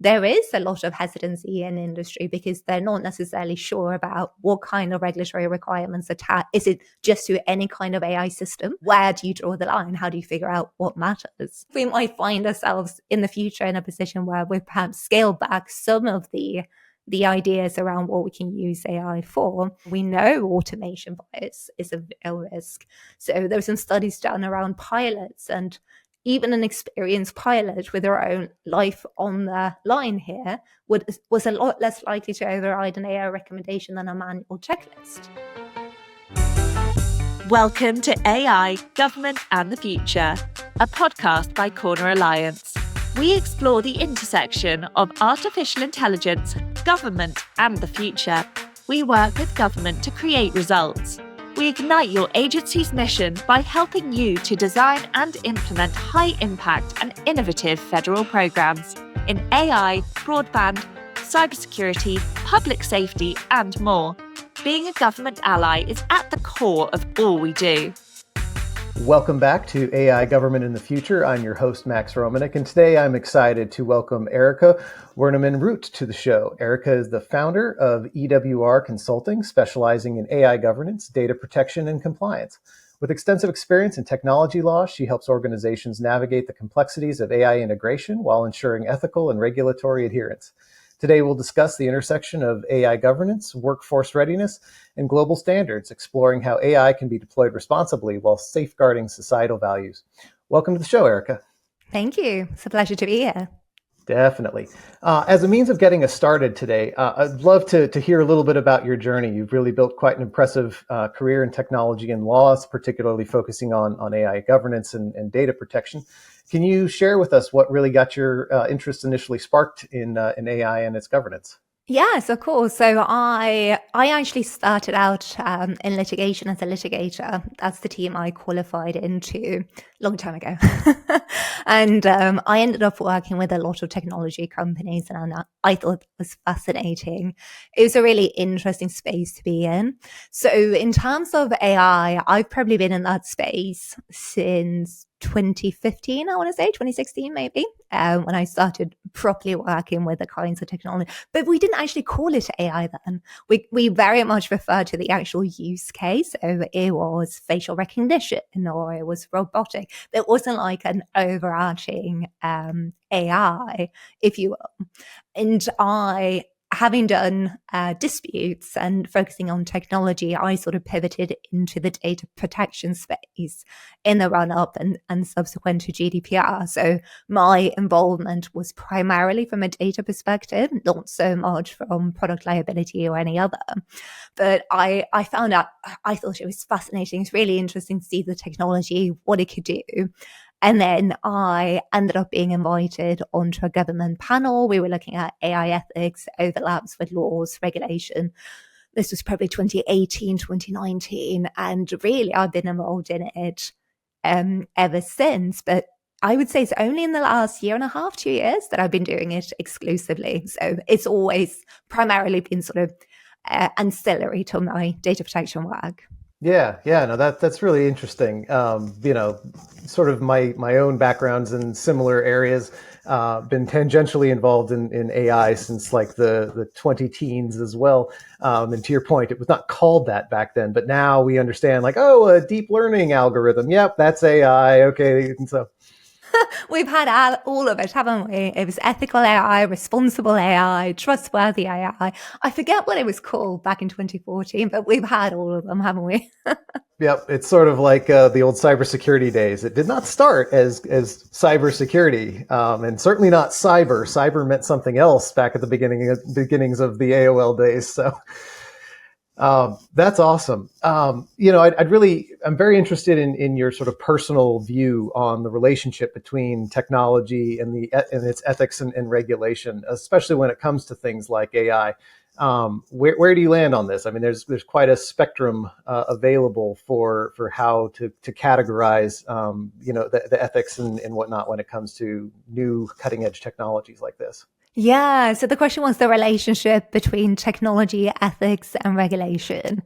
there is a lot of hesitancy in industry because they're not necessarily sure about what kind of regulatory requirements attach. Is it just to any kind of AI system? Where do you draw the line? How do you figure out what matters? We might find ourselves in the future in a position where we perhaps scale back some of the ideas around what we can use AI for. We know automation bias is a risk. So there were some studies done around pilots, and even an experienced pilot with their own life on the line here was a lot less likely to override an AI recommendation than a manual checklist. Welcome to AI, Government and the Future, a podcast by Corner Alliance. We explore the intersection of artificial intelligence, government and the future. We work with government to create results. We ignite your agency's mission by helping you to design and implement high-impact and innovative federal programs in AI, broadband, cybersecurity, public safety, and more. Being a government ally is at the core of all we do. Welcome back to AI Government in the Future. I'm your host, Max Romanek, and today I'm excited to welcome Erica Werneman Root to the show. Erica is the founder of EWR Consulting, specializing in AI governance, data protection, and compliance. With extensive experience in technology law, she helps organizations navigate the complexities of AI integration while ensuring ethical and regulatory adherence. Today, we'll discuss the intersection of AI governance, workforce readiness, and global standards, exploring how AI can be deployed responsibly while safeguarding societal values. Welcome to the show, Erica. Thank you. It's a pleasure to be here. Definitely. As a means of getting us started today, I'd love to hear a little bit about your journey. You've really built quite an impressive career in technology and laws, particularly focusing on AI governance and data protection. Can you share with us what really got your interest initially sparked in AI and its governance? Yes, of course. So I actually started out in litigation as a litigator. That's the team I qualified into a long time ago. And I ended up working with a lot of technology companies, and I thought it was fascinating. It was a really interesting space to be in. So in terms of AI, I've probably been in that space since 2015, I want to say, 2016 maybe, when I started properly working with the kinds of technology. But we didn't actually call it AI then. We very much referred to the actual use case. So it was facial recognition or it was robotic. There wasn't like an overarching AI, if you will. And having done disputes and focusing on technology, I sort of pivoted into the data protection space in the run-up and subsequent to GDPR. So my involvement was primarily from a data perspective, not so much from product liability or any other. But I found out, I thought it was fascinating. It's really interesting to see the technology, what it could do. And then I ended up being invited onto a government panel. We were looking at AI ethics, overlaps with laws, regulation. This was probably 2018, 2019. And really, I've been involved in it ever since. But I would say it's only in the last year and a half, 2 years that I've been doing it exclusively. So it's always primarily been sort of ancillary to my data protection work. Yeah, no, that's really interesting. Sort of my own backgrounds in similar areas, been tangentially involved in AI since like the 20 teens as well. And to your point, it was not called that back then, but now we understand like, a deep learning algorithm. Yep, that's AI. Okay, and so. We've had all of it, haven't we? It was ethical AI, responsible AI, trustworthy AI. I forget what it was called back in 2014, but we've had all of them, haven't we? Yep, it's sort of like the old cybersecurity days. It did not start as cybersecurity, and certainly not cyber. Cyber meant something else back at the beginnings of the AOL days. So. That's awesome. I'm very interested in your sort of personal view on the relationship between technology and its ethics and regulation, especially when it comes to things like AI. Where do you land on this? I mean, there's quite a spectrum available for how to categorize, the ethics and whatnot when it comes to new cutting edge technologies like this. Yeah. So the question was the relationship between technology, ethics, and regulation.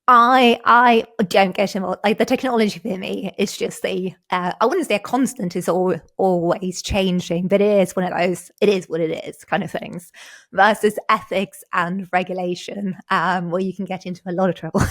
I don't get involved. Like, the technology for me is just I wouldn't say a constant, is always changing, but it is one of those, it is what it is kind of things, versus ethics and regulation, where you can get into a lot of trouble.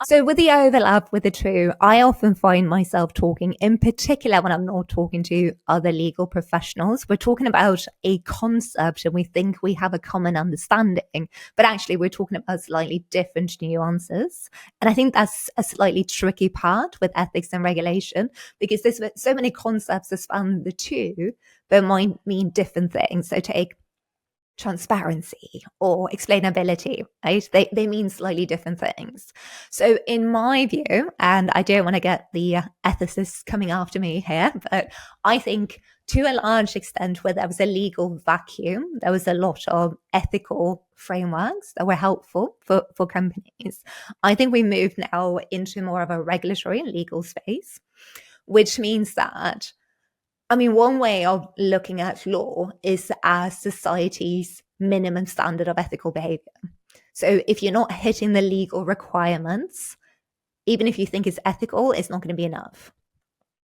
So with the overlap with the two, I often find myself talking, in particular when I'm not talking to other legal professionals, we're talking about a concept and we think we have a common understanding, but actually we're talking about slightly different nuances. And I think that's a slightly tricky part with ethics and regulation, because there's so many concepts that span the two, but might mean different things. So take transparency or explainability, right? They mean slightly different things. So in my view, and I don't want to get the ethicists coming after me here, but I think to a large extent, where there was a legal vacuum, there was a lot of ethical frameworks that were helpful for companies. I think we move now into more of a regulatory and legal space, which means that, I mean, one way of looking at law is as society's minimum standard of ethical behavior. So if you're not hitting the legal requirements, even if you think it's ethical, it's not going to be enough.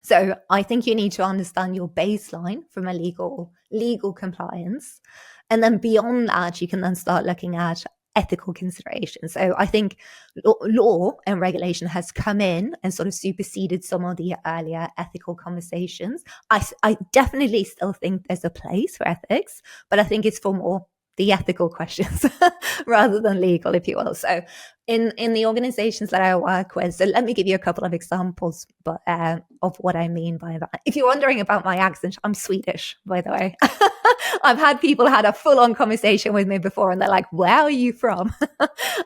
So I think you need to understand your baseline from a legal compliance. And then beyond that, you can then start looking at ethical considerations. So I think law and regulation has come in and sort of superseded some of the earlier ethical conversations. I definitely still think there's a place for ethics, but I think it's for more the ethical questions rather than legal, if you will. So in the organizations that I work with, so let me give you a couple of examples of what I mean by that. If you're wondering about my accent, I'm Swedish, by the way. I've had people had a full-on conversation with me before and they're like, where are you from?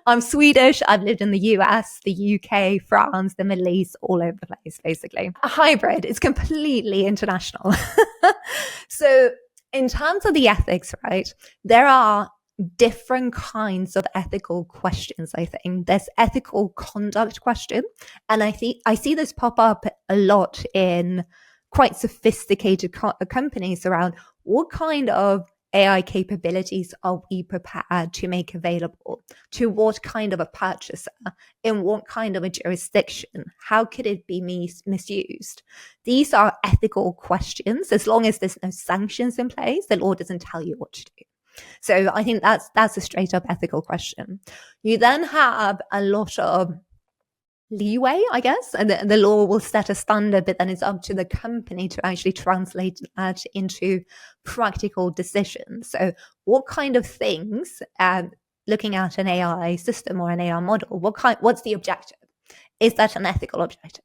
I'm Swedish. I've lived in the US, the UK, France, the Middle East, all over the place, basically. A hybrid. It's completely international. So in terms of the ethics, right, there are different kinds of ethical questions, I think. There's ethical conduct question. And I see this pop up a lot in quite sophisticated companies around what kind of AI capabilities are we prepared to make available to what kind of a purchaser, in what kind of a jurisdiction, how could it be misused? These are ethical questions. As long as there's no sanctions in place, the law doesn't tell you what to do. So I think that's a straight up ethical question. You then have a lot of leeway, I guess, and the law will set a standard, but then it's up to the company to actually translate that into practical decisions. So what kind of things, looking at an AI system or an AI model, what's the objective? Is that an ethical objective?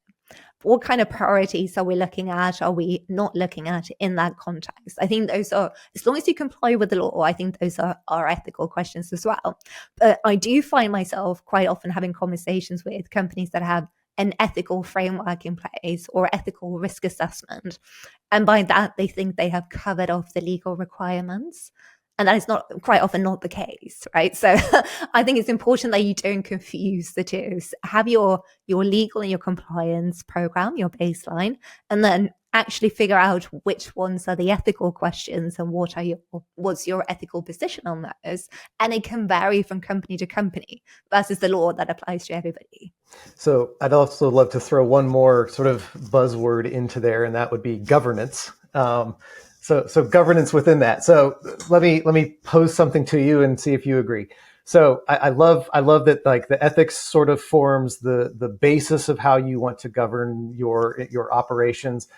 What kind of priorities are we looking at? Are we not looking at in that context? I think those are, as long as you comply with the law, I think those are ethical questions as well. But I do find myself quite often having conversations with companies that have an ethical framework in place or ethical risk assessment. And by that, they think they have covered off the legal requirements. And that is not quite often not the case, right? So I think it's important that you don't confuse the two. So have your legal and your compliance program, your baseline, and then actually figure out which ones are the ethical questions and what's your ethical position on those. And it can vary from company to company versus the law that applies to everybody. So I'd also love to throw one more sort of buzzword into there, and that would be governance. So governance within that. So let me pose something to you and see if you agree. So I love that, like, the ethics sort of forms the basis of how you want to govern your operations,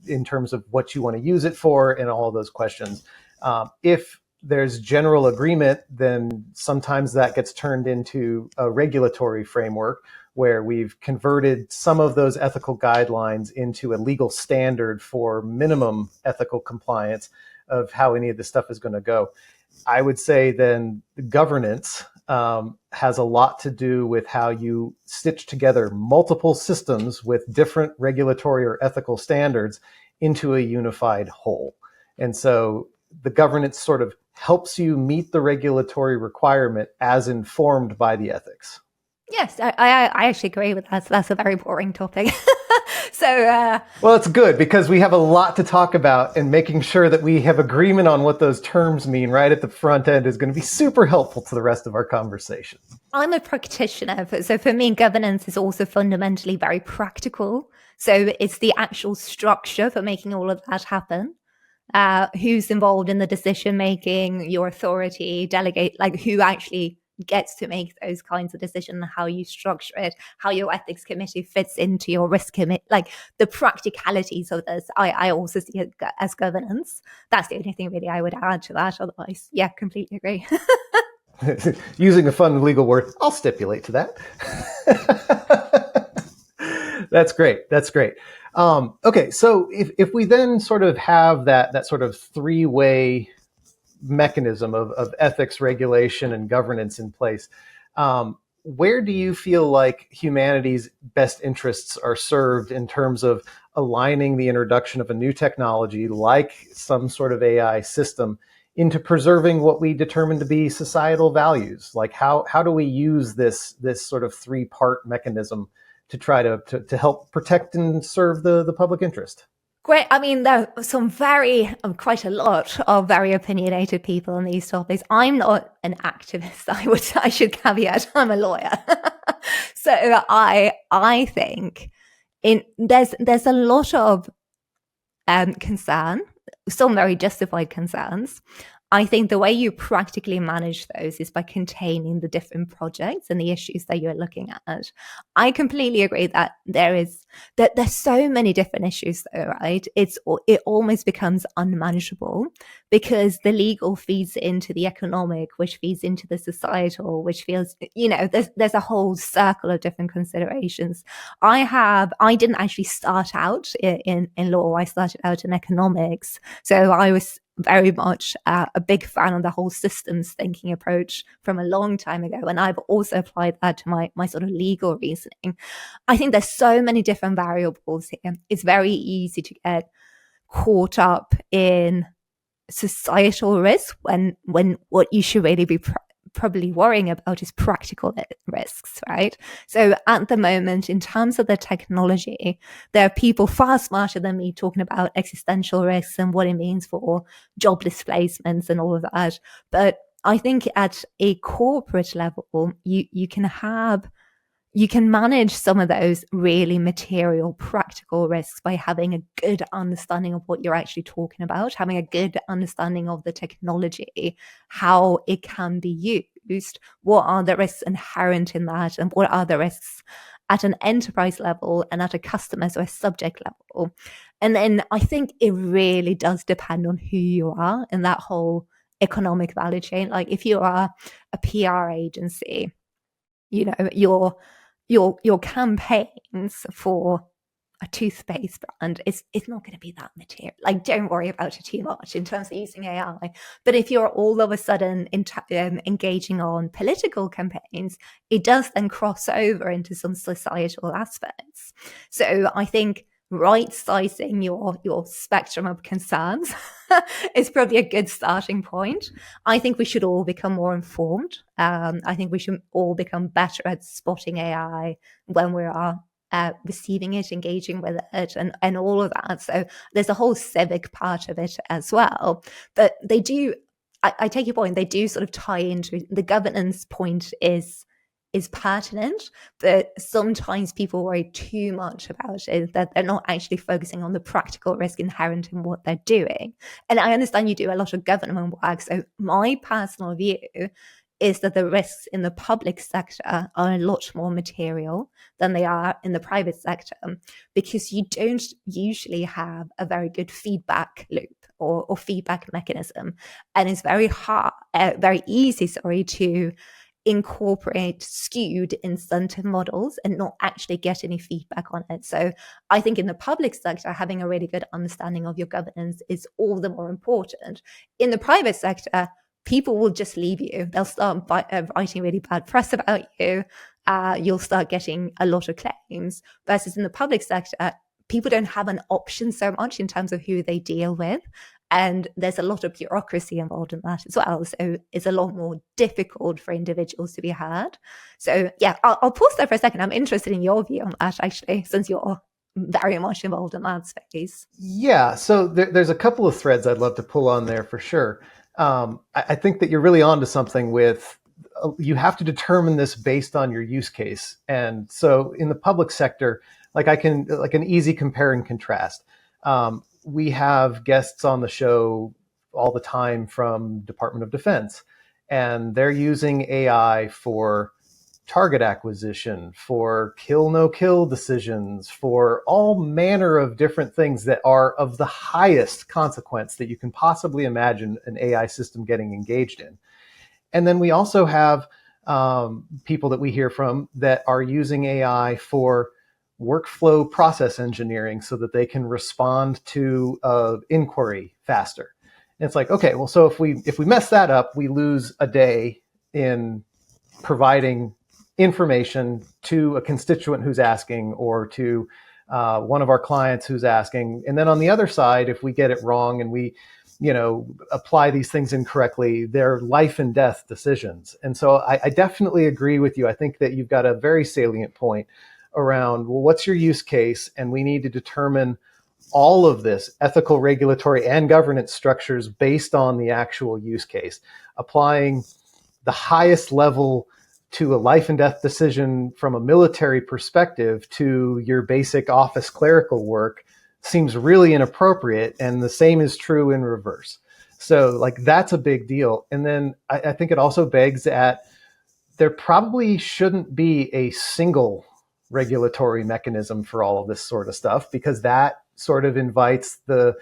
in terms of what you want to use it for and all of those questions. If there's general agreement, then sometimes that gets turned into a regulatory framework where we've converted some of those ethical guidelines into a legal standard for minimum ethical compliance of how any of this stuff is going to go. I would say then the governance has a lot to do with how you stitch together multiple systems with different regulatory or ethical standards into a unified whole. And so the governance sort of helps you meet the regulatory requirement as informed by the ethics. Yes, I actually agree with that. So that's a very boring topic. Well, it's good because we have a lot to talk about, and making sure that we have agreement on what those terms mean right at the front end is going to be super helpful to the rest of our conversation. I'm a practitioner, so for me, governance is also fundamentally very practical. So it's the actual structure for making all of that happen. Who's involved in the decision making, your authority, delegate, like who actually gets to make those kinds of decisions, how you structure it, how your ethics committee fits into your risk committee, like the practicalities of this. I also see it as governance. That's the only thing really I would add to that. Otherwise, yeah, completely agree. Using a fun legal word, I'll stipulate to that. That's great. That's great. Okay, so if we then sort of have that sort of three-way mechanism of ethics, regulation, and governance in place, where do you feel like humanity's best interests are served in terms of aligning the introduction of a new technology like some sort of AI system into preserving what we determine to be societal values? Like how do we use this sort of three-part mechanism to try to help protect and serve the public interest? Great. I mean, there are quite a lot of very opinionated people on these topics. I'm not an activist. I should caveat. I'm a lawyer. So I think there's a lot of concern, some very justified concerns. I think the way you practically manage those is by containing the different projects and the issues that you're looking at. I completely agree that there's so many different issues though, right? It almost becomes unmanageable because the legal feeds into the economic, which feeds into the societal, which feels, there's a whole circle of different considerations. I didn't actually start out in law. I started out in economics. So I was very much a big fan of the whole systems thinking approach from a long time ago. And I've also applied that to my sort of legal reasoning. I think there's so many different variables here. It's very easy to get caught up in societal risk when what you should really be probably worrying about is practical risks, right? So at the moment, in terms of the technology, there are people far smarter than me talking about existential risks and what it means for job displacements and all of that. But I think at a corporate level, you can manage some of those really material, practical risks by having a good understanding of what you're actually talking about, having a good understanding of the technology, how it can be used, what are the risks inherent in that, and what are the risks at an enterprise level and at a customer, so a subject level. And then I think it really does depend on who you are in that whole economic value chain. Like if you are a PR agency, your campaigns for a toothpaste brand, it's not going to be that material. Like, don't worry about it too much in terms of using AI. But if you're all of a sudden engaging on political campaigns, it does then cross over into some societal aspects. So I think right sizing your spectrum of concerns is probably a good starting point. I think we should all become more informed. I think we should all become better at spotting AI when we are receiving it, engaging with it, and all of that. So there's a whole civic part of it as well. But they do, I take your point, they do sort of tie into the governance point is pertinent, but sometimes people worry too much about it, that they're not actually focusing on the practical risk inherent in what they're doing. And I understand you do a lot of government work. So my personal view is that the risks in the public sector are a lot more material than they are in the private sector, because you don't usually have a very good feedback loop or feedback mechanism. And it's very easy, to incorporate skewed incentive models and not actually get any feedback on it. So I think in the public sector, having a really good understanding of your governance is all the more important. In the private sector, people will just leave you. They'll start writing really bad press about you. You'll start getting a lot of claims. Versus in the public sector, people don't have an option so much in terms of who they deal with. And there's a lot of bureaucracy involved in that as well. So it's a lot more difficult for individuals to be heard. So yeah, I'll pause there for a second. I'm interested in your view on that, actually, since you're very much involved in that space. Yeah, so there's a couple of threads I'd love to pull on there for sure. I think that you're really onto something with you have to determine this based on your use case. And so in the public sector, like an easy compare and contrast. We have guests on the show all the time from Department of Defense, and they're using AI for target acquisition, for kill, no kill decisions, for all manner of different things that are of the highest consequence that you can possibly imagine an AI system getting engaged in. And then we also have people that we hear from that are using AI for workflow process engineering so that they can respond to inquiry faster. And it's like, okay, well, so if we mess that up, we lose a day in providing information to a constituent who's asking, or to one of our clients who's asking. And then on the other side, if we get it wrong and we apply these things incorrectly, they're life and death decisions. And so I definitely agree with you. I think that you've got a very salient point around, well, what's your use case? And we need to determine all of this ethical, regulatory, and governance structures based on the actual use case. Applying the highest level to a life and death decision from a military perspective to your basic office clerical work seems really inappropriate. And the same is true in reverse. So like, that's a big deal. And then I think it also begs at, there probably shouldn't be a single regulatory mechanism for all of this sort of stuff, because that sort of invites the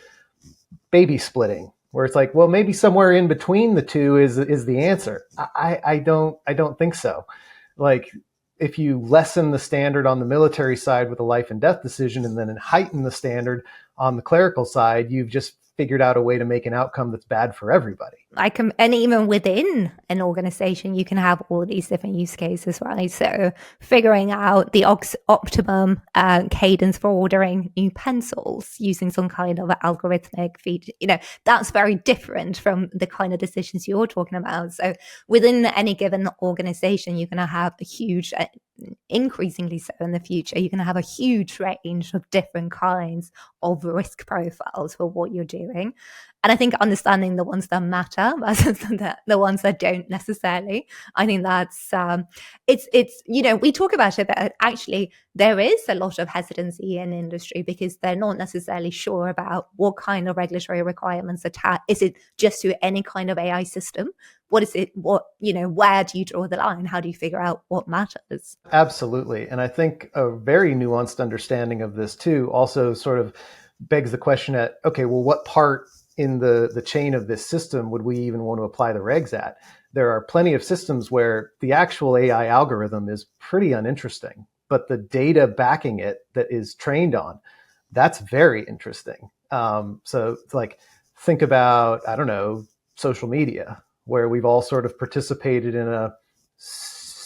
baby splitting, where it's like, well, maybe somewhere in between the two is the answer. I don't think so. Like, if you lessen the standard on the military side with a life and death decision, and then heighten the standard on the clerical side, you've just figured out a way to make an outcome that's bad for everybody. And even within an organization, you can have all these different use cases, right? So figuring out the optimum cadence for ordering new pencils using some kind of algorithmic feed, that's very different from the kind of decisions you're talking about. So within any given organization, you're going to have a huge, increasingly so in the future, you're going to have a huge range of different kinds of risk profiles for what you're doing. And I think understanding the ones that matter versus the ones that don't necessarily, I think that's, we talk about it, but actually there is a lot of hesitancy in industry because they're not necessarily sure about what kind of regulatory requirements attach. Is it just to any kind of AI system? What is it? Where do you draw the line? How do you figure out what matters? Absolutely. And I think a very nuanced understanding of this too also sort of begs the question at, okay, well, what part in the chain of this system would we even want to apply the regs at? There are plenty of systems where the actual AI algorithm is pretty uninteresting, but the data backing it that is trained on, that's very interesting. So it's like, think about, I don't know, social media, where we've all sort of participated in a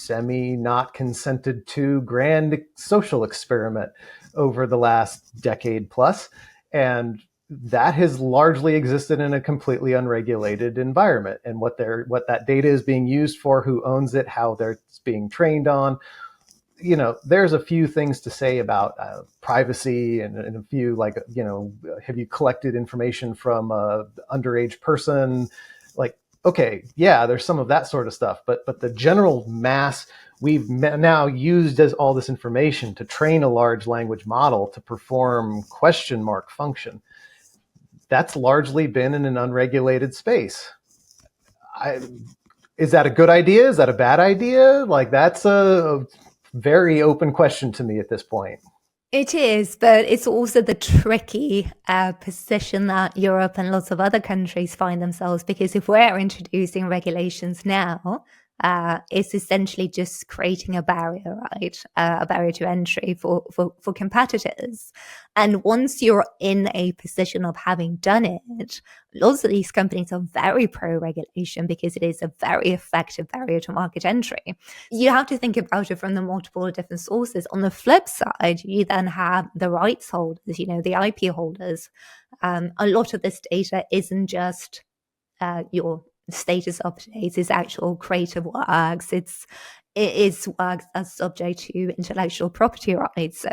not consented to grand social experiment over the last decade plus. And that has largely existed in a completely unregulated environment. And what that data is being used for, who owns it, how it's being trained on. There's a few things to say about privacy and a few, like, have you collected information from an underage person? Like, okay, yeah, there's some of that sort of stuff. But the general mass, we've now used as all this information to train a large language model to perform question mark function. That's largely been in an unregulated space. Is that a good idea? Is that a bad idea? Like, that's a very open question to me at this point. It is, but it's also the tricky position that Europe and lots of other countries find themselves, because if we're introducing regulations now, it's essentially just creating a barrier, right? A barrier to entry for competitors. And once you're in a position of having done it, lots of these companies are very pro-regulation because it is a very effective barrier to market entry. You have to think about it from the multiple different sources. On the flip side, you then have the rights holders, the IP holders. A lot of this data isn't just your status updates, is actual creative works. It is works as subject to intellectual property rights. So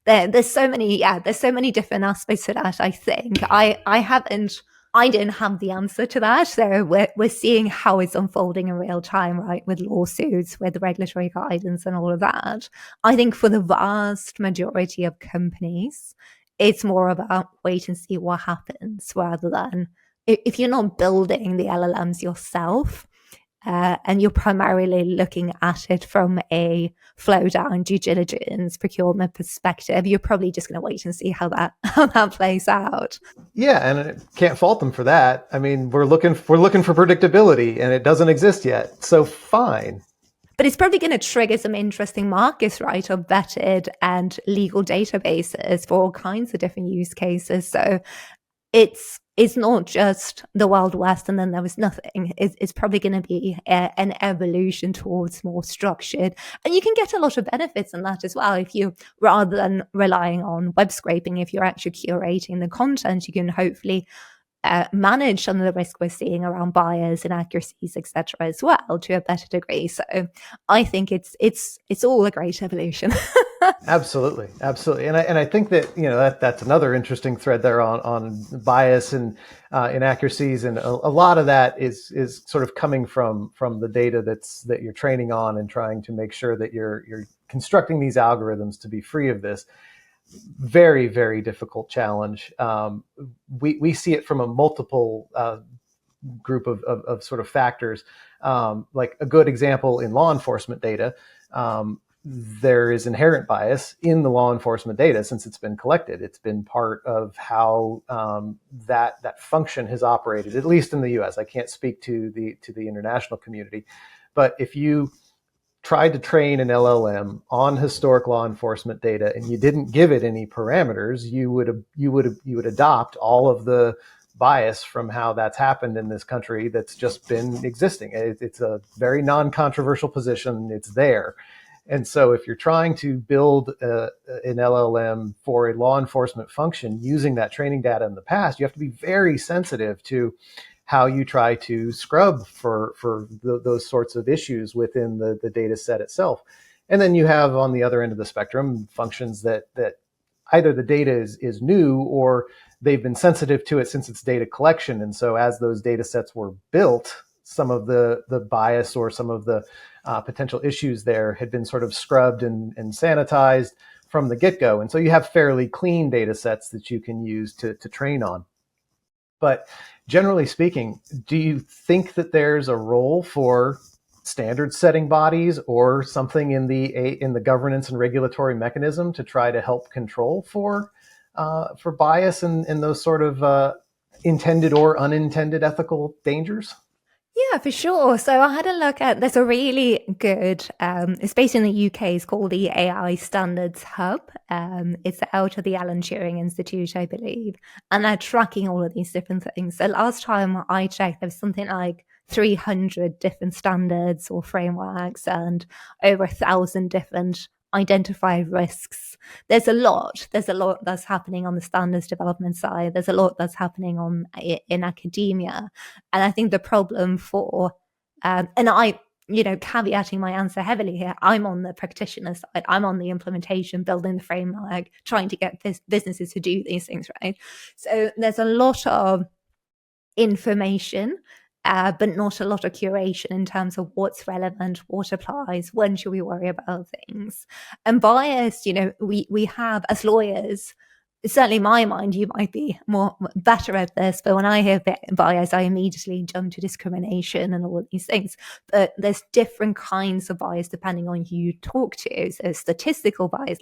there's so many different aspects to that. I think I haven't I don't have the answer to that. So we're seeing how it's unfolding in real time, right? With lawsuits, with regulatory guidance and all of that. I think for the vast majority of companies, it's more about wait and see what happens rather than if you're not building the LLMs yourself, and you're primarily looking at it from a flow down due diligence procurement perspective, you're probably just going to wait and see how that plays out. Yeah, and I can't fault them for that. I mean, we're looking for predictability, and it doesn't exist yet. So fine. But it's probably going to trigger some interesting markets, right, of vetted and legal databases for all kinds of different use cases. So it's not just the Wild West and then there was nothing. It's probably going to be an evolution towards more structured. And you can get a lot of benefits in that as well. If you, rather than relying on web scraping, if you're actually curating the content, you can hopefully manage some of the risk we're seeing around bias, inaccuracies, etc., as well to a better degree. So I think it's all a great evolution. Absolutely, and I think that that's another interesting thread there on bias and inaccuracies, and a lot of that is sort of coming from the data that you're training on and trying to make sure that you're constructing these algorithms to be free of this. Very, very difficult challenge. We see it from a multiple group of sort of factors. Like a good example in law enforcement data, there is inherent bias in the law enforcement data since it's been collected. It's been part of how that function has operated, at least in the U.S. I can't speak to the international community, but if you tried to train an LLM on historic law enforcement data and you didn't give it any parameters, you would adopt all of the bias from how that's happened in this country that's just been existing. It's a very non-controversial position. It's there. And so if you're trying to build an LLM for a law enforcement function using that training data in the past, you have to be very sensitive to how you try to scrub for those sorts of issues within the data set itself. And then you have on the other end of the spectrum functions that either the data is new or they've been sensitive to it since it's data collection. And so as those data sets were built, some of the bias or some of the potential issues there had been sort of scrubbed and sanitized from the get-go. And so you have fairly clean data sets that you can use to train on. But generally speaking, do you think that there's a role for standard setting bodies or something in the governance and regulatory mechanism to try to help control for bias and those sort of intended or unintended ethical dangers? Yeah, for sure. So I had a look at, there's a really good, it's based in the UK, it's called the AI Standards Hub. It's out of the Alan Turing Institute, I believe. And they're tracking all of these different things. So last time I checked, there was something like 300 different standards or frameworks and over 1,000 different identified risks. There's a lot that's happening on the standards development side. There's a lot that's happening in academia. And I think the problem for, and I, caveating my answer heavily here, I'm on the practitioner side. I'm on the implementation, building the framework, trying to get businesses to do these things, right? So there's a lot of information, but not a lot of curation in terms of what's relevant, what applies, when should we worry about things. And bias, we have, as lawyers, certainly in my mind, you might be better at this, but when I hear bias, I immediately jump to discrimination and all of these things. But there's different kinds of bias depending on who you talk to. So statistical bias,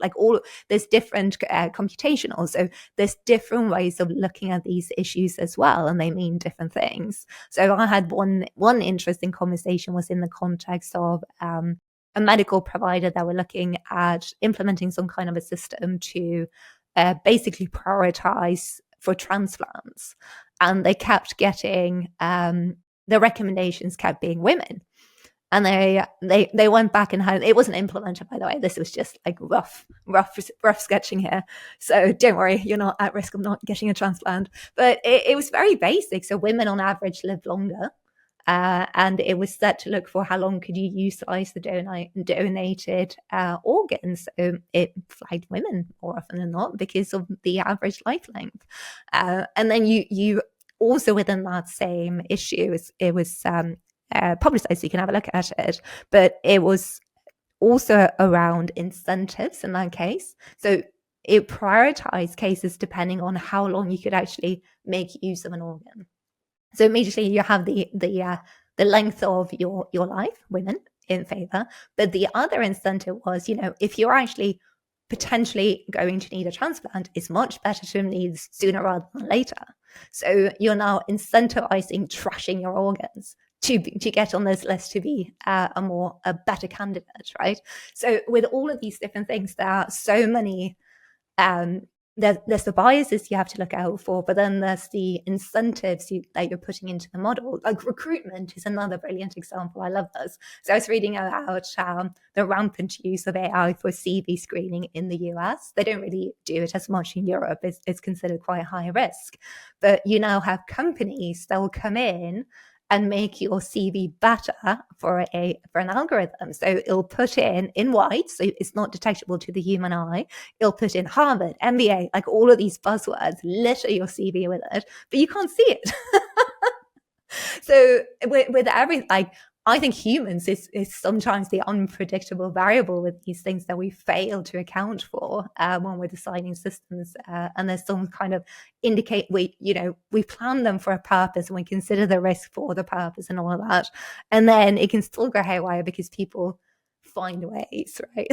there's different computational. So there's different ways of looking at these issues as well, and they mean different things. So I had one interesting conversation was in the context of a medical provider that were looking at implementing some kind of a system to basically prioritize for transplants, and they kept getting the recommendations kept being women, and they went back and had, it wasn't implemented, by the way. This was just like rough sketching here, so don't worry, you're not at risk of not getting a transplant, but it was very basic. So women on average live longer. And it was set to look for how long could you utilize the donated organs. So it flagged women more often than not because of the average life length. And then you also within that same issue, it was publicized, so you can have a look at it, but it was also around incentives in that case. So it prioritized cases depending on how long you could actually make use of an organ. So immediately you have the length of your life, women in favor, but the other incentive was, if you're actually potentially going to need a transplant, it's much better to need sooner rather than later. So you're now incentivizing trashing your organs to get on this list, to be a better candidate, right? So with all of these different things, there are so many there's the biases you have to look out for, but then there's the incentives that you're putting into the model. Like recruitment is another brilliant example. I love this. So I was reading about the rampant use of AI for CV screening in the US. They don't really do it as much in Europe. It's considered quite high risk. But you now have companies that will come in and make your CV better for an algorithm. So it'll put in white, so it's not detectable to the human eye. It'll put in Harvard, MBA, like all of these buzzwords, litter your CV with it, but you can't see it. So with every, I think humans is sometimes the unpredictable variable with these things that we fail to account for when we're designing systems. And there's some kind of indicate we plan them for a purpose and we consider the risk for the purpose and all of that. And then it can still go haywire because people find ways, right?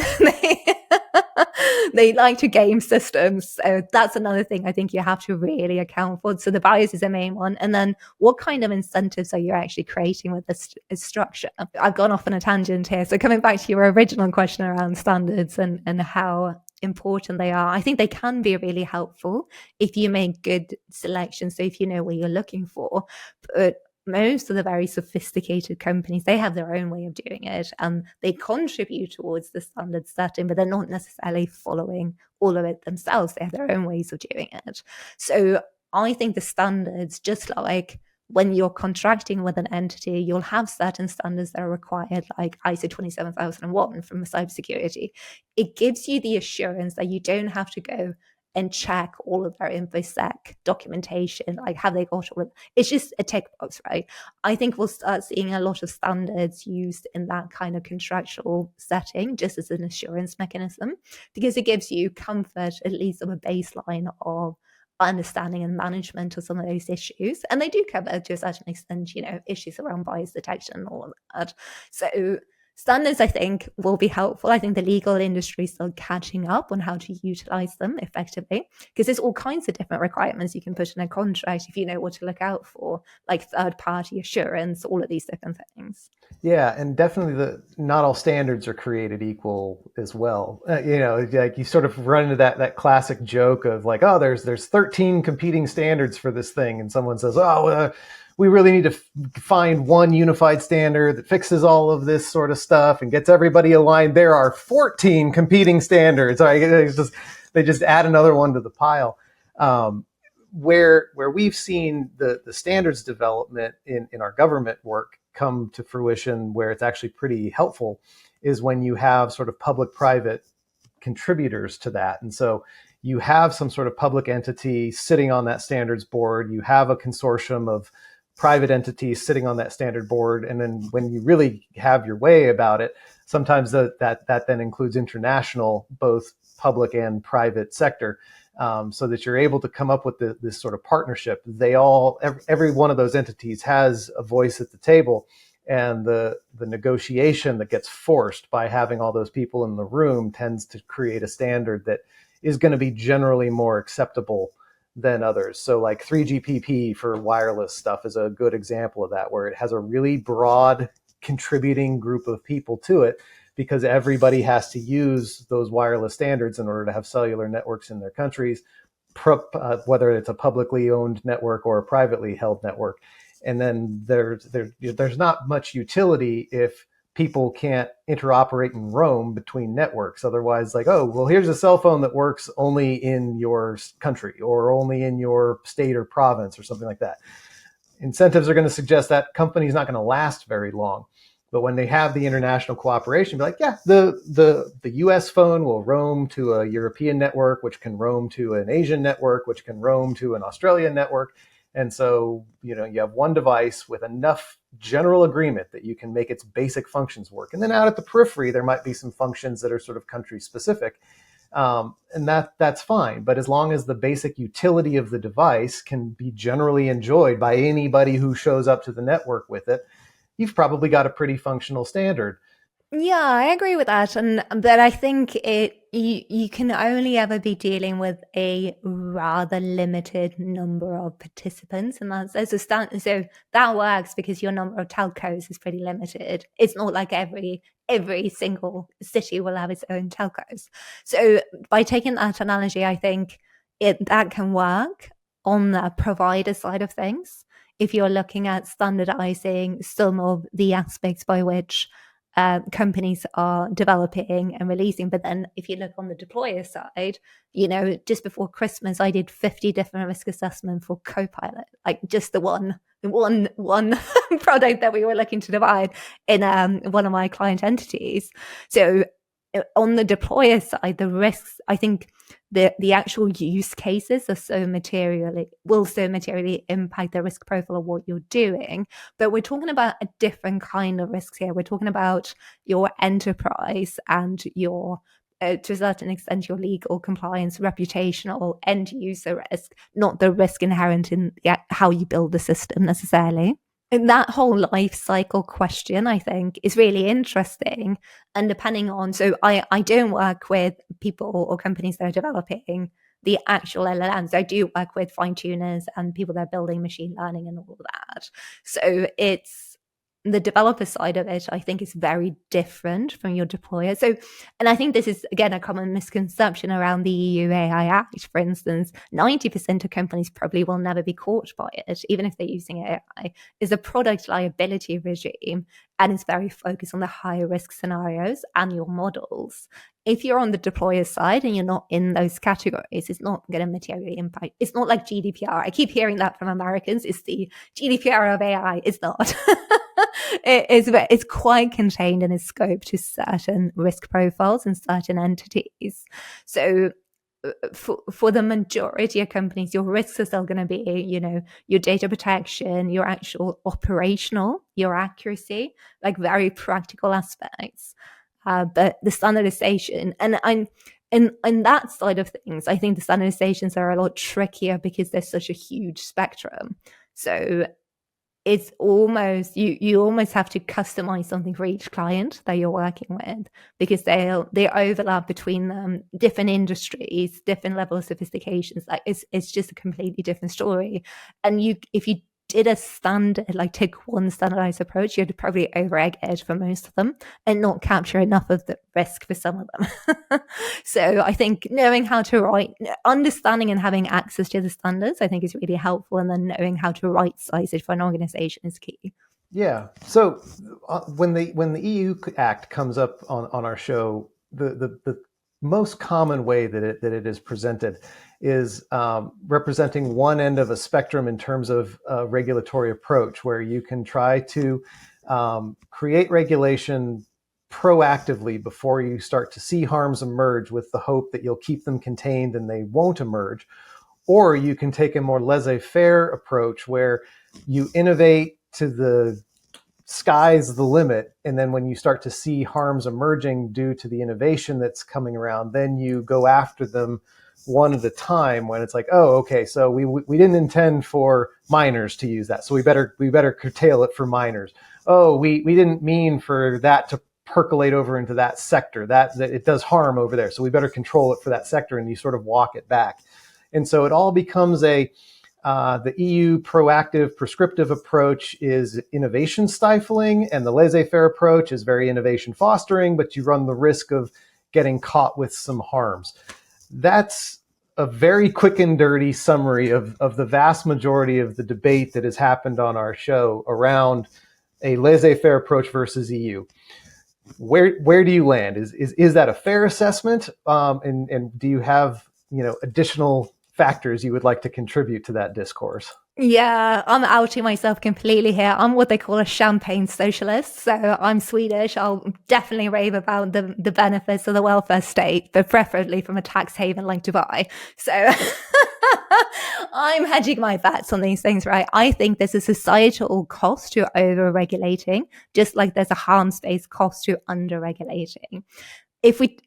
They like to game systems. So that's another thing I think you have to really account for. So the bias is the main one. And then what kind of incentives are you actually creating with this structure? I've gone off on a tangent here. So coming back to your original question around standards and how important they are, I think they can be really helpful if you make good selections. So if you know what you're looking for. But most of the very sophisticated companies, they have their own way of doing it and they contribute towards the standard setting, but they're not necessarily following all of it themselves. They have their own ways of doing it. So I think the standards, just like when you're contracting with an entity, you'll have certain standards that are required, like ISO 27001 from cybersecurity. It gives you the assurance that you don't have to go and check all of their InfoSec documentation, like have they got all of it's just a tick box, right? I think we'll start seeing a lot of standards used in that kind of contractual setting, just as an assurance mechanism, because it gives you comfort, at least of a baseline of understanding and management of some of those issues. And they do cover, to a certain extent, issues around bias detection and all of that. So standards, I think, will be helpful. I think the legal industry is still catching up on how to utilize them effectively, because there's all kinds of different requirements you can put in a contract if you know what to look out for, like third-party assurance, all of these different things. Yeah, and definitely not all standards are created equal as well. Like you sort of run into that classic joke of like, oh, there's 13 competing standards for this thing, and someone says, we really need to find one unified standard that fixes all of this sort of stuff and gets everybody aligned. There are 14 competing standards. They just add another one to the pile. Where we've seen the standards development in our government work come to fruition, where it's actually pretty helpful, is when you have sort of public-private contributors to that. And so you have some sort of public entity sitting on that standards board. You have a consortium of private entities sitting on that standard board. And then when you really have your way about it, sometimes that then includes international, both public and private sector, so that you're able to come up with this sort of partnership. Every one of those entities has a voice at the table, and the negotiation that gets forced by having all those people in the room tends to create a standard that is going to be generally more acceptable than others. So like 3GPP for wireless stuff is a good example of that, where it has a really broad contributing group of people to it, because everybody has to use those wireless standards in order to have cellular networks in their countries, whether it's a publicly owned network or a privately held network. And then there's not much utility if people can't interoperate and roam between networks. Otherwise, like, oh, well, here's a cell phone that works only in your country or only in your state or province or something like that. Incentives are going to suggest that company's not going to last very long. But when they have the international cooperation, be like, yeah, the US phone will roam to a European network, which can roam to an Asian network, which can roam to an Australian network. And so, you have one device with enough general agreement that you can make its basic functions work. And then out at the periphery, there might be some functions that are sort of country specific. And that's fine. But as long as the basic utility of the device can be generally enjoyed by anybody who shows up to the network with it, you've probably got a pretty functional standard. Yeah, I agree with that, but I think you can only ever be dealing with a rather limited number of participants, and that's so that works because your number of telcos is pretty limited. It's not like every single city will have its own telcos. So by taking that analogy, I think that can work on the provider side of things. If you're looking at standardizing some of the aspects by which companies are developing and releasing. But then if you look on the deployer side, just before Christmas, I did 50 different risk assessments for Copilot, like just the one product that we were looking to divide in one of my client entities. So on the deployer side, the risks, I think the actual use cases will so materially impact the risk profile of what you're doing. But we're talking about a different kind of risks here. We're talking about your enterprise and your to a certain extent, your legal compliance, reputational, end user risk, not the risk inherent in how you build the system necessarily. And that whole life cycle question, I think, is really interesting. And depending on, so I don't work with people or companies that are developing the actual LLMs. I do work with fine tuners and people that are building machine learning and all of that. So it's the developer side of it, I think, is very different from your deployer. So, and I think this is, again, a common misconception around the EU AI Act. For instance, 90% of companies probably will never be caught by it, even if they're using AI, is a product liability regime, and it's very focused on the high risk scenarios and your models. If you're on the deployer side and you're not in those categories, it's not going to materially impact. It's not like GDPR. I keep hearing that from Americans. It's the GDPR of AI. It's not. It's quite contained in its scope to certain risk profiles and certain entities. So for the majority of companies, your risks are still going to be, your data protection, your actual operational, your accuracy, like very practical aspects. But the standardization and that side of things, I think the standardizations are a lot trickier because there's such a huge spectrum. So it's almost you almost have to customize something for each client that you're working with, because they overlap between them, different industries, different level of sophistications. Like it's just a completely different story. And if you did a standard, like take one standardized approach, you'd probably over-egg it for most of them and not capture enough of the risk for some of them. So I think knowing how to write, understanding and having access to the standards, I think is really helpful. And then knowing how to right size it for an organization is key. Yeah. So when the EU Act comes up on our show, the most common way that it is presented is representing one end of a spectrum in terms of regulatory approach, where you can try to create regulation proactively before you start to see harms emerge, with the hope that you'll keep them contained and they won't emerge. Or you can take a more laissez-faire approach where you innovate to the sky's the limit, and then when you start to see harms emerging due to the innovation that's coming around, then you go after them one at a time, when it's like, oh, okay, so we didn't intend for minors to use that, so we better curtail it for minors. Oh, we didn't mean for that to percolate over into that sector, that it does harm over there, so we better control it for that sector, and you sort of walk it back. And so it all becomes the EU proactive prescriptive approach is innovation stifling, and the laissez-faire approach is very innovation fostering, but you run the risk of getting caught with some harms. That's a very quick and dirty summary of the vast majority of the debate that has happened on our show around a laissez-faire approach versus EU. Where do you land? Is that a fair assessment? And do you have additional factors you would like to contribute to that discourse? Yeah, I'm outing myself completely here. I'm what they call a champagne socialist. So I'm Swedish. I'll definitely rave about the benefits of the welfare state, but preferably from a tax haven like Dubai. So I'm hedging my bets on these things, right? I think there's a societal cost to over-regulating, just like there's a harms-based cost to under-regulating. If we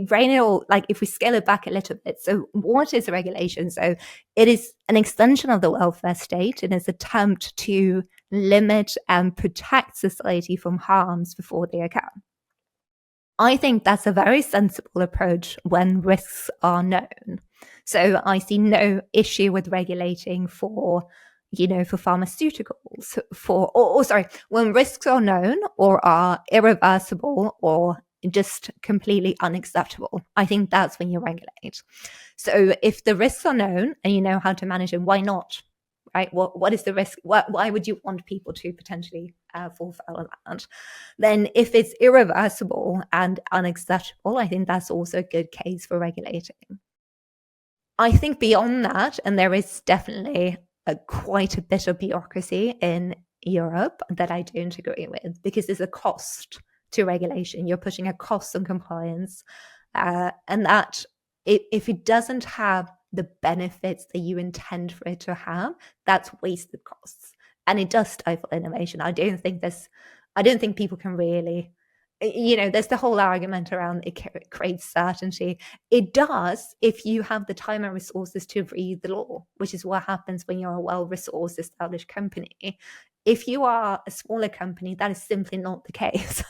brain it all, like if we scale it back a little bit, so what is a regulation? So it is an extension of the welfare state in its attempt to limit and protect society from harms before they occur. I think that's a very sensible approach when risks are known. So I see no issue with regulating for pharmaceuticals, when risks are known or are irreversible or just completely unacceptable. I think that's when you regulate. So if the risks are known and you know how to manage them, why not? Right? What is the risk? Why would you want people to potentially fall foul of that? Then if it's irreversible and unacceptable, I think that's also a good case for regulating. I think beyond that, and there is definitely quite a bit of bureaucracy in Europe that I don't agree with, because there's a cost to regulation. You're putting a cost on compliance, and that if it doesn't have the benefits that you intend for it to have, that's wasted costs, and it does stifle innovation. I don't think people can really, there's the whole argument around it creates certainty. It does if you have the time and resources to read the law, which is what happens when you're a well-resourced established company. If you are a smaller company, that is simply not the case.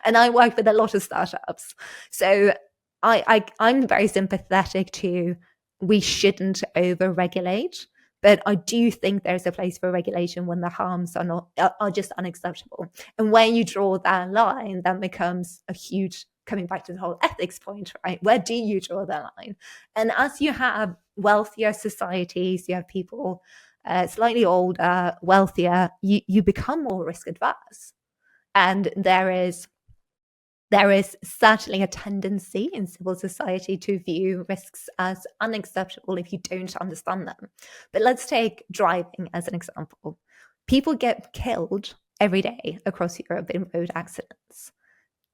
And I work with a lot of startups. So I'm very sympathetic to we shouldn't over-regulate. But I do think there's a place for regulation when the harms are just unacceptable. And where you draw that line, that becomes a huge, coming back to the whole ethics point, right? Where do you draw that line? And as you have wealthier societies, you have people slightly older, wealthier, you become more risk adverse. And there is certainly a tendency in civil society to view risks as unacceptable if you don't understand them. But let's take driving as an example. People get killed every day across Europe in road accidents.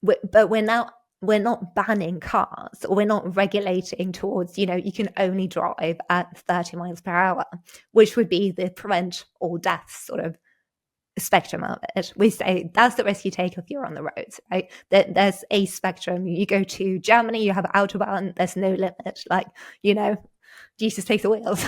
But we're not banning cars, or we're not regulating towards, you can only drive at 30 miles per hour, which would be the prevent all deaths sort of spectrum of it. We say that's the risk you take if you're on the roads, right? That there's a spectrum. You go to Germany, you have Autobahn, there's no limit. Like, Jesus takes the wheels.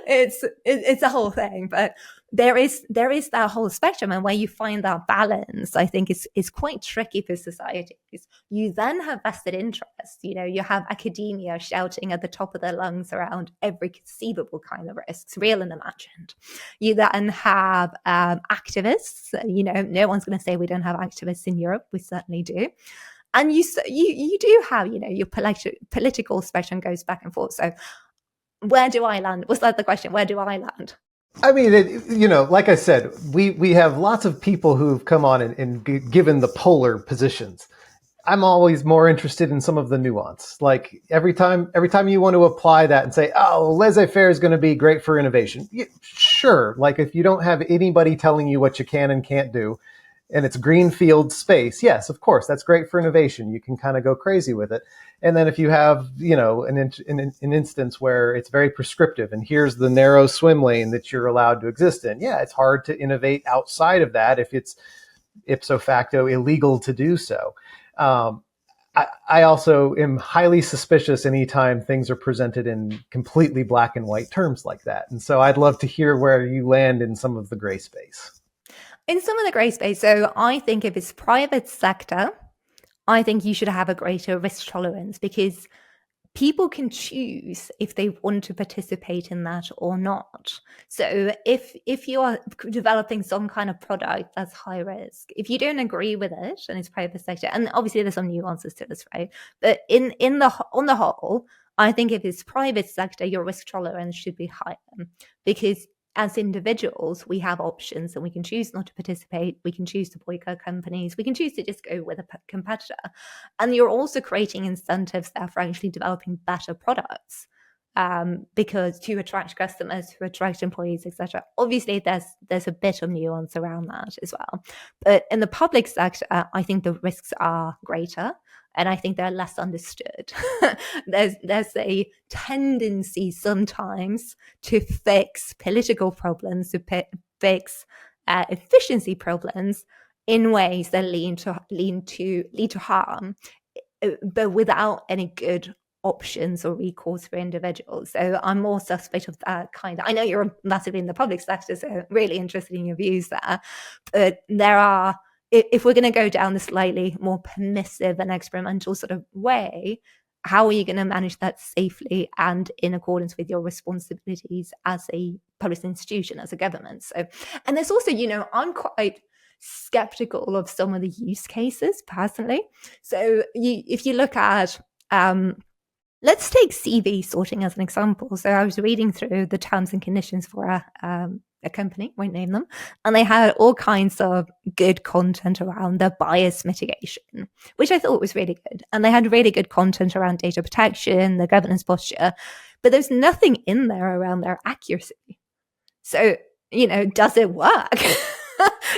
It's a whole thing, but there is that whole spectrum, and where you find that balance, I think is quite tricky for societies. You then have vested interests. You have academia shouting at the top of their lungs around every conceivable kind of risks, real and imagined. You then have activists. No one's going to say we don't have activists in Europe. We certainly do. And you do have, your political spectrum goes back and forth. So where do I land? Was that the question? Where do I land? I mean, like I said, we have lots of people who've come on and given the polar positions. I'm always more interested in some of the nuance. Like every time you want to apply that and say, oh, laissez-faire is going to be great for innovation. Yeah, sure. Like if you don't have anybody telling you what you can and can't do, and it's greenfield space, yes, of course, that's great for innovation. You can kind of go crazy with it. And then if you have, an instance where it's very prescriptive and here's the narrow swim lane that you're allowed to exist in, yeah, it's hard to innovate outside of that if it's ipso facto illegal to do so. I also am highly suspicious anytime things are presented in completely black and white terms like that. And so I'd love to hear where you land in some of the gray space. In some of the gray space, so I think if it's private sector, I think you should have a greater risk tolerance, because people can choose if they want to participate in that or not. So if you are developing some kind of product that's high risk, if you don't agree with it and it's private sector, and obviously there's some nuances to this, right? But on the whole, I think if it's private sector, your risk tolerance should be higher, because as individuals, we have options and we can choose not to participate. We can choose to boycott companies. We can choose to just go with a competitor. And you're also creating incentives there for actually developing better products. because to attract customers, to attract employees, etc. Obviously, there's a bit of nuance around that as well. But in the public sector, I think the risks are greater, and I think they're less understood. there's a tendency sometimes to fix political problems, to fix efficiency problems in ways that lead to harm, but without any good options or recourse for individuals. So I'm more suspect of that kind. I know you're massively in the public sector, so really interested in your views there. But there are, if we're going to go down the slightly more permissive and experimental sort of way, how are you going to manage that safely and in accordance with your responsibilities as a public institution, as a government? So, and there's also, I'm quite skeptical of some of the use cases personally. So if you look at, let's take CV sorting as an example. So I was reading through the terms and conditions for a company, won't name them, and they had all kinds of good content around their bias mitigation, which I thought was really good. And they had really good content around data protection, the governance posture, but there's nothing in there around their accuracy. So, does it work?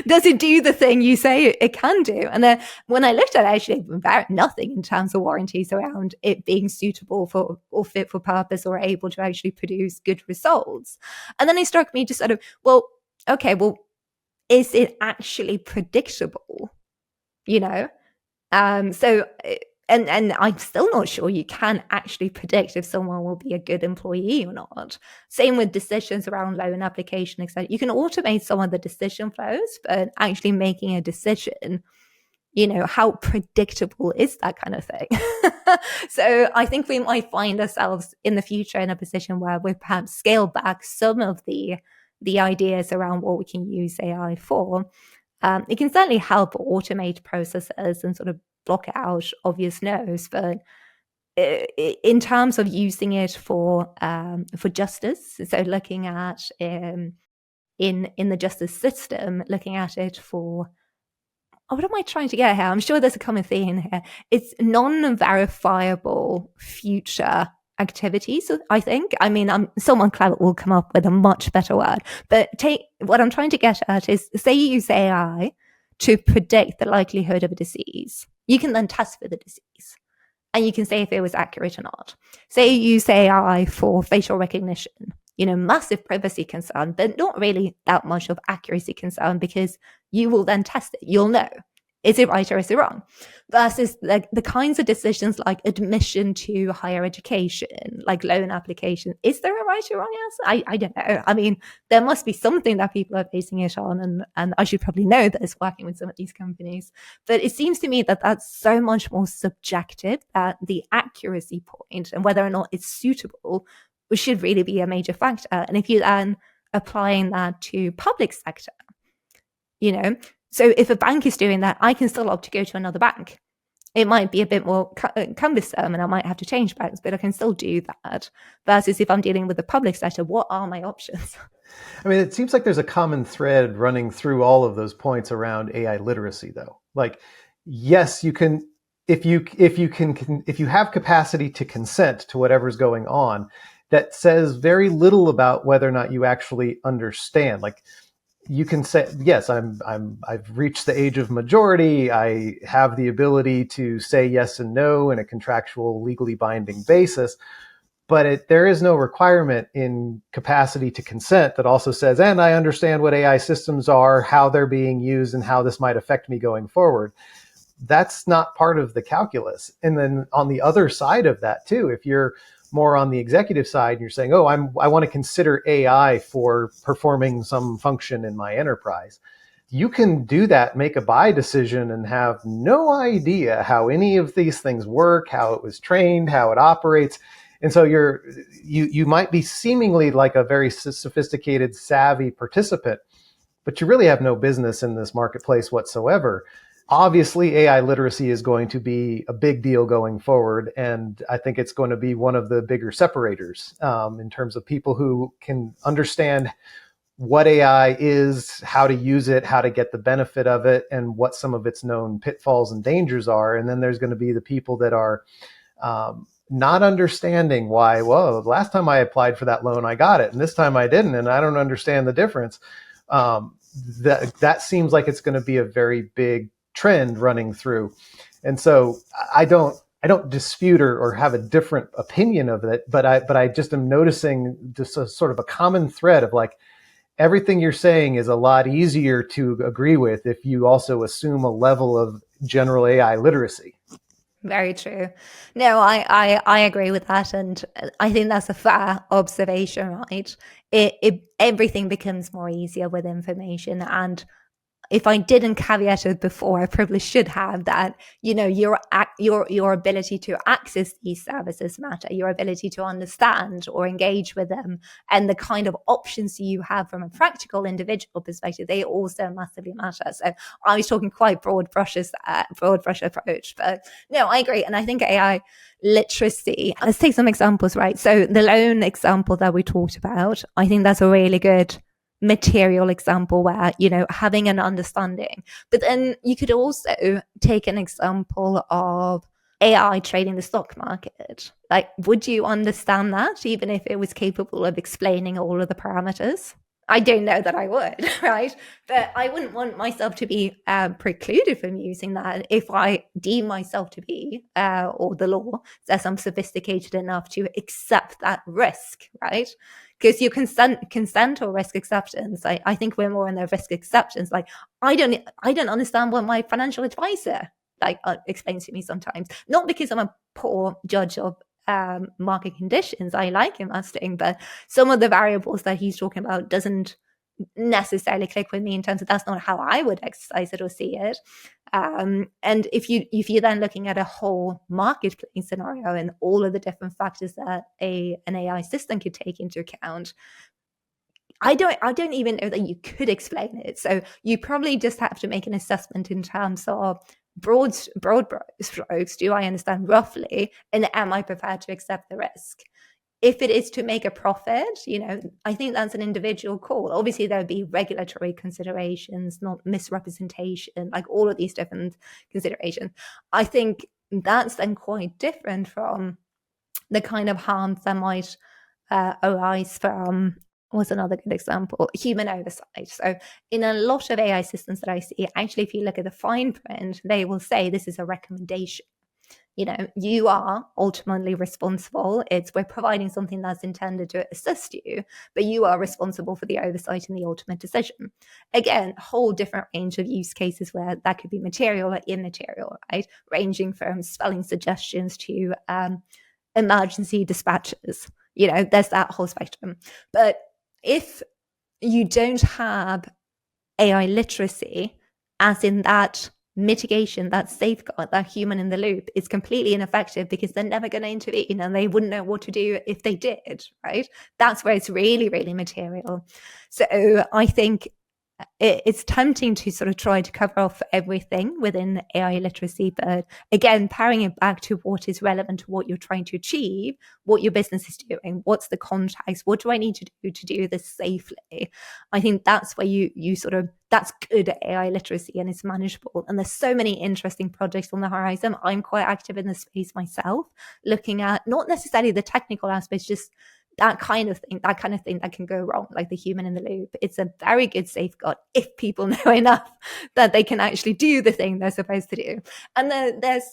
Does it do the thing you say it can do? And then when I looked at it, actually nothing in terms of warranties around it being suitable for or fit for purpose or able to actually produce good results. And then it struck me to sort of, is it actually predictable? And I'm still not sure you can actually predict if someone will be a good employee or not. Same with decisions around loan application, etc. You can automate some of the decision flows, but actually making a decision, how predictable is that kind of thing? So I think we might find ourselves in the future in a position where we perhaps scale back some of the ideas around what we can use AI for. It can certainly help automate processes and sort of block out obvious no's, but in terms of using it for justice, so looking at in the justice system, looking at it for what am I trying to get here? I'm sure there's a common theme here. It's non-verifiable future activities, I think. I mean, someone clever will come up with a much better word. But what I'm trying to get at is, say you use AI to predict the likelihood of a disease. You can then test for the disease, and you can say if it was accurate or not. Say you use AI for facial recognition, massive privacy concern, but not really that much of accuracy concern, because you will then test it. You'll know, is it right or is it wrong? Versus the kinds of decisions like admission to higher education, like loan application. Is there a right or wrong answer? I don't know. I mean, there must be something that people are basing it on, and I should probably know that it's working with some of these companies. But it seems to me that that's so much more subjective, that the accuracy point and whether or not it's suitable should really be a major factor. And if you then applying that to public sector, so if a bank is doing that, I can still opt to go to another bank. It might be a bit more cumbersome and I might have to change banks, but I can still do that. Versus if I'm dealing with the public sector, what are my options? I mean, it seems like there's a common thread running through all of those points around AI literacy, though. Like, yes, you can, if you have capacity to consent to whatever's going on, that says very little about whether or not you actually understand. Like, you can say, yes, I've reached the age of majority. I have the ability to say yes and no in a contractual, legally binding basis. But there is no requirement in capacity to consent that also says, and I understand what AI systems are, how they're being used, and how this might affect me going forward. That's not part of the calculus. And then on the other side of that too, if you're more on the executive side and you're saying, oh, I want to consider AI for performing some function in my enterprise, you can do that, make a buy decision, and have no idea how any of these things work, how it was trained, how it operates. And so you might be seemingly like a very sophisticated, savvy participant, but you really have no business in this marketplace whatsoever. Obviously, AI literacy is going to be a big deal going forward, and I think it's going to be one of the bigger separators in terms of people who can understand what AI is, how to use it, how to get the benefit of it, and what some of its known pitfalls and dangers are. And then there's going to be the people that are not understanding why, whoa, last time I applied for that loan, I got it, and this time I didn't, and I don't understand the difference. That seems like it's going to be a very big trend running through. And so I don't dispute or have a different opinion of it, but I just am noticing just a sort of a common thread of like, everything you're saying is a lot easier to agree with if you also assume a level of general AI literacy. Very true. No, I agree with that, and I think that's a fair observation, right? Everything becomes more easier with information, and if I didn't caveat it before, I probably should have that, your ability to access these services matter, your ability to understand or engage with them, and the kind of options you have from a practical individual perspective, they also massively matter. So I was talking quite broad brush approach, but no, I agree. And I think AI literacy, let's take some examples, right? So the loan example that we talked about, I think that's a really good material example where, having an understanding. But then you could also take an example of AI trading the stock market. Like, would you understand that even if it was capable of explaining all of the parameters? I don't know that I would, right? But I wouldn't want myself to be precluded from using that if I deem myself to be, or the law says I'm sophisticated enough to accept that risk, right? Because you consent or risk acceptance. I think we're more in the risk acceptance. Like, I don't understand what my financial advisor explains to me sometimes. Not because I'm a poor judge of market conditions. I like investing, but some of the variables that he's talking about doesn't necessarily click with me in terms of that's not how I would exercise it or see it. And if you're then looking at a whole marketplace scenario and all of the different factors that an AI system could take into account, I don't even know that you could explain it. So you probably just have to make an assessment in terms of broad strokes. Do I understand roughly, and am I prepared to accept the risk? If it is to make a profit, I think that's an individual call. Obviously, there would be regulatory considerations, not misrepresentation, like all of these different considerations. I think that's then quite different from the kind of harms that might arise from, what's another good example? Human oversight. So in a lot of AI systems that I see, actually, if you look at the fine print, they will say this is a recommendation. You are ultimately responsible. We're providing something that's intended to assist you, but you are responsible for the oversight and the ultimate decision. Again, a whole different range of use cases where that could be material or immaterial, right? Ranging from spelling suggestions to emergency dispatches. There's that whole spectrum. But if you don't have AI literacy, as in that mitigation, that safeguard, that human in the loop, is completely ineffective because they're never going to intervene and they wouldn't know what to do if they did, right? That's where it's really, really material. So I think it's tempting to sort of try to cover off everything within AI literacy, but again, paring it back to what is relevant to what you're trying to achieve, what your business is doing, what's the context, what do I need to do this safely? I think that's where you sort of, that's good AI literacy and it's manageable. And there's so many interesting projects on the horizon. I'm quite active in this space myself, looking at not necessarily the technical aspects, just that kind of thing that can go wrong, like the human in the loop. It's a very good safeguard if people know enough that they can actually do the thing they're supposed to do. And there's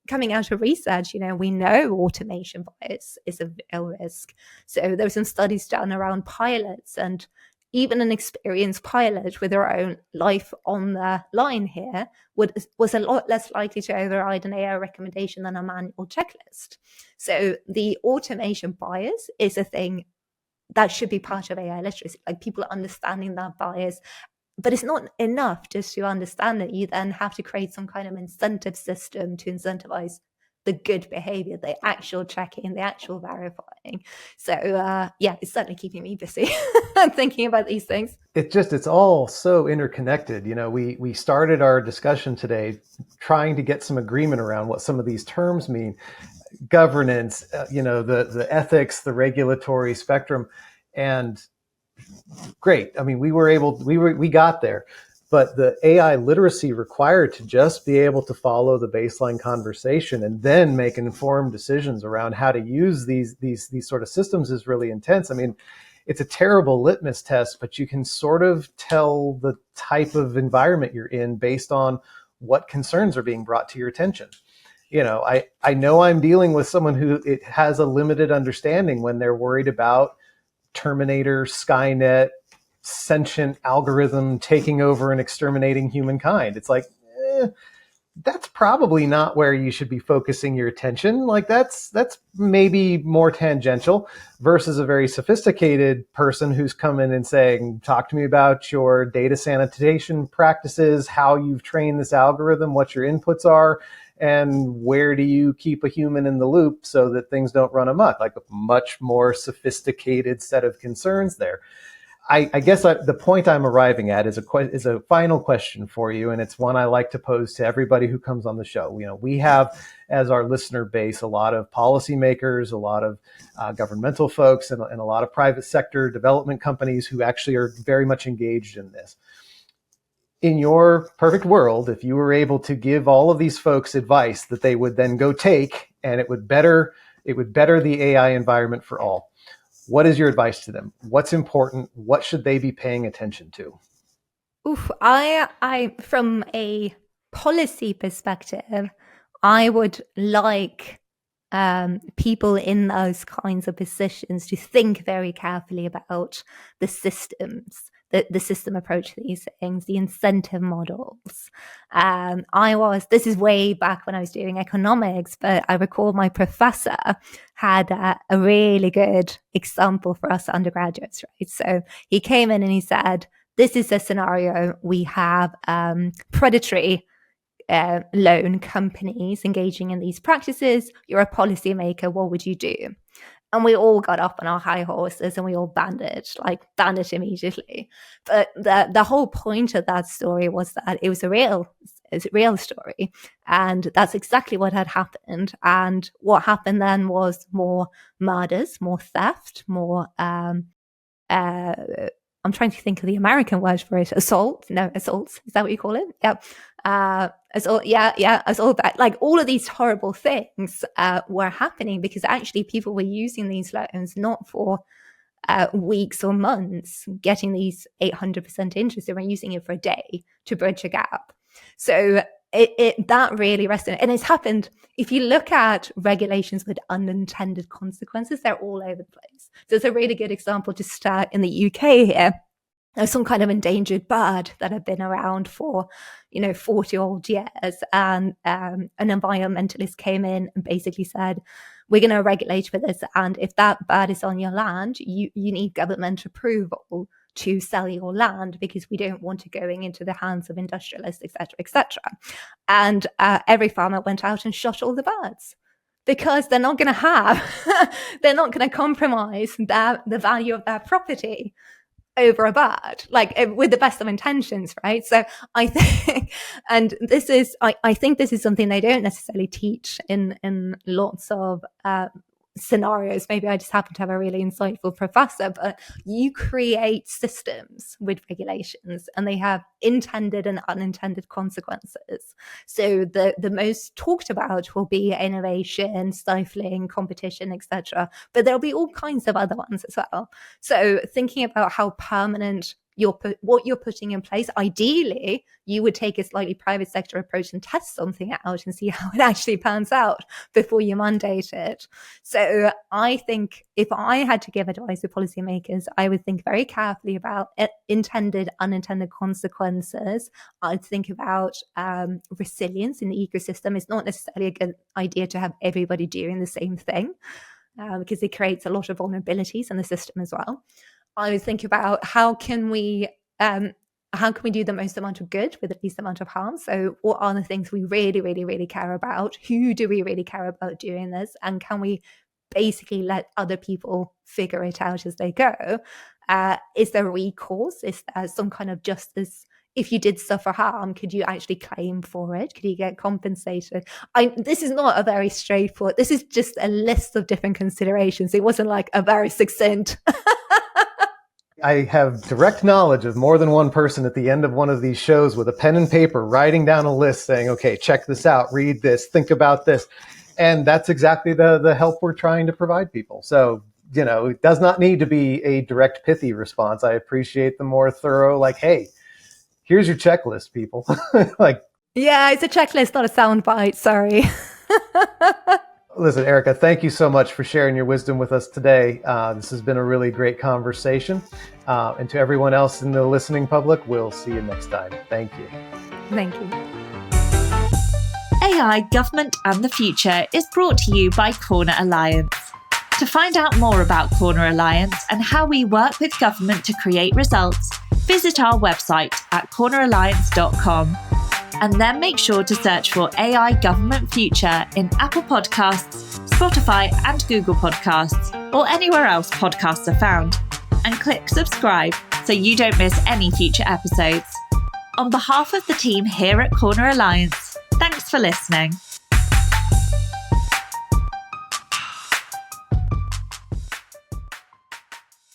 coming out of research, we know automation bias is a real risk. So there were some studies done around pilots, and even an experienced pilot with their own life on the line here was a lot less likely to override an AI recommendation than a manual checklist. So the automation bias is a thing that should be part of AI literacy, like people understanding that bias. But it's not enough just to understand it. You then have to create some kind of incentive system to incentivize the good behavior, the actual checking, the actual verifying. So it's certainly keeping me busy thinking about these things. It's all so interconnected. We started our discussion today trying to get some agreement around what some of these terms mean. Governance, the ethics, the regulatory spectrum, and great. I mean, we got there. but the AI literacy required to just be able to follow the baseline conversation and then make informed decisions around how to use these sort of systems is really intense. I mean, it's a terrible litmus test, but you can sort of tell the type of environment you're in based on what concerns are being brought to your attention. You know, I know I'm dealing with someone who it has a limited understanding when they're worried about Terminator, Skynet, sentient algorithm taking over and exterminating humankind. It's like, that's probably not where you should be focusing your attention. Like that's maybe more tangential versus a very sophisticated person who's coming and saying, talk to me about your data sanitation practices, how you've trained this algorithm, what your inputs are, and where do you keep a human in the loop so that things don't run amok. Like a much more sophisticated set of concerns there. I guess the point I'm arriving at is a final question for you, and it's one I like to pose to everybody who comes on the show. You know, we have as our listener base a lot of policymakers, a lot of governmental folks, and a lot of private sector development companies who actually are very much engaged in this. In your perfect world, if you were able to give all of these folks advice that they would then go take, and it would better the AI environment for all, what is your advice to them? What's important? What should they be paying attention to? Oof, I from a policy perspective, I would like people in those kinds of positions to think very carefully about the systems, the system approach to these things, the incentive models. This is way back when I was doing economics, but I recall my professor had a really good example for us undergraduates, right? So he came in and he said, this is a scenario. We have predatory loan companies engaging in these practices. You're a policymaker. What would you do? And we all got up on our high horses and we all banned it immediately. But the whole point of that story was that it was a real story. And that's exactly what had happened. And what happened then was more murders, more theft, more I'm trying to think of the American word for it. Assaults. Is that what you call it? Yeah. Assault. That, like, all of these horrible things were happening because actually people were using these loans not for weeks or months, getting these 800% interest. They were using it for a day to bridge a gap. So that really resonated. And it's happened. If you look at regulations with unintended consequences, they're all over the place. So it's a really good example to start in the UK here. There's some kind of endangered bird that had been around for, 40-odd years. And an environmentalist came in and basically said, we're going to regulate for this. And if that bird is on your land, you need government approval to sell your land because we don't want it going into the hands of industrialists, et cetera, et cetera. And every farmer went out and shot all the birds because they're not going to compromise the value of their property over a bird, like with the best of intentions, right? So I think, and this is, I think this is something they don't necessarily teach in lots of scenarios. Maybe I just happen to have a really insightful professor, but you create systems with regulations and they have intended and unintended consequences. So the most talked about will be innovation, stifling, competition, etc. But there'll be all kinds of other ones as well. So thinking about how permanent what you're putting in place, ideally, you would take a slightly private sector approach and test something out and see how it actually pans out before you mandate it. So I think if I had to give advice to policymakers, I would think very carefully about intended, unintended consequences. I'd think about resilience in the ecosystem. It's not necessarily a good idea to have everybody doing the same thing because it creates a lot of vulnerabilities in the system as well. I would think about how can we do the most amount of good with the least amount of harm? So what are the things we really, really, really care about? Who do we really care about doing this? And can we basically let other people figure it out as they go? Is there recourse? Is there some kind of justice? If you did suffer harm, could you actually claim for it? Could you get compensated? This is not a very straightforward, this is just a list of different considerations. It wasn't like a very succinct I have direct knowledge of more than one person at the end of one of these shows with a pen and paper writing down a list saying, okay, check this out, read this, think about this. And that's exactly the help we're trying to provide people. So, it does not need to be a direct pithy response. I appreciate the more thorough, like, hey, here's your checklist, people. Yeah, it's a checklist, not a soundbite. Sorry. Listen, Erica, thank you so much for sharing your wisdom with us today. This has been a really great conversation. And to everyone else in the listening public, we'll see you next time. Thank you. Thank you. AI, Government and the Future is brought to you by Corner Alliance. To find out more about Corner Alliance and how we work with government to create results, visit our website at corneralliance.com. And then make sure to search for AI Government Future in Apple Podcasts, Spotify and Google Podcasts, or anywhere else podcasts are found. And click subscribe so you don't miss any future episodes. On behalf of the team here at Corner Alliance, thanks for listening.